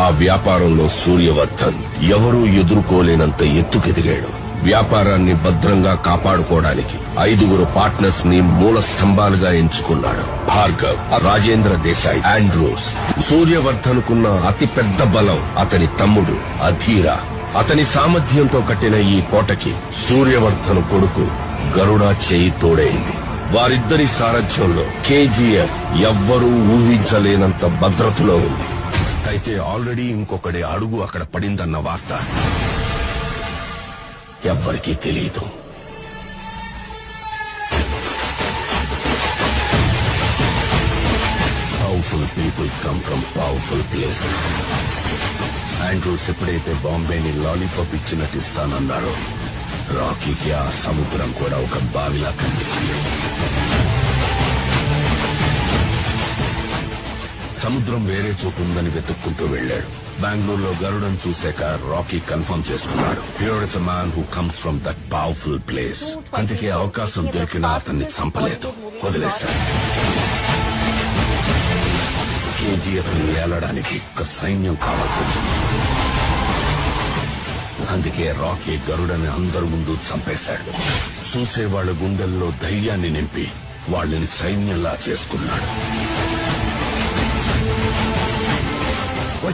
ఆ వ్యాపారంలో సూర్యవర్ధన్ ఎవరూ ఎదుర్కోలేనంత ఎత్తుకెదిగాడు. వ్యాపారాన్ని భద్రంగా కాపాడుకోవడానికి 5 పార్ట్నర్స్ ని మూల స్తంభాలుగా ఎంచుకున్నాడు. భార్గవ్, రాజేంద్ర దేశాయ్, ఆండ్రూస్. సూర్యవర్ధన్ కున్న అతిపెద్ద బలం అతని తమ్ముడు అధీర. అతని సామర్థ్యంతో కట్టిన ఈ కోటకి సూర్యవర్ధన్ కొడుకు గరుడ చేయి తోడైంది. వారిద్దరి సారథ్యంలో కేజీఎఫ్ ఎవ్వరూ ఊహించలేనంత భద్రతలో ఉంది. అయితే ఆల్రెడీ ఇంకొకటి అడుగు అక్కడ పడిందన్న వార్త ఎవ్వరికీ తెలియదు. Powerful people come from powerful places. Andrews ఎప్పుడైతే బాంబేని లాలీపాప్ ఇచ్చినట్టు ఇస్తానన్నారో, రాకీకి ఆ సముద్రం కూడా ఒక బావిలా కనిపించింది. సముద్రం వేరే చోటు ఉందని వెతుక్కుంటూ వెళ్లాడు. బెంగళూరులో గరుడను చూశాక రాకీ కన్ఫర్మ్ చేసుకున్నాడు. Here is a man who comes from that powerful place. అందుకే అవకాశం దొరికినా అతన్ని చంపలేదు, వదిలేశాడు. కేజీఎఫ్ ని ఏలడానికి ఒక సైన్యం కావాల్సి వచ్చింది. అందుకే రాకీ గరుడని అందరి ముందు చంపేశాడు. చూసేవాళ్ల గుండెల్లో ధైర్యాన్ని నింపి వాళ్ళని సైన్యంలా చేసుకున్నాడు.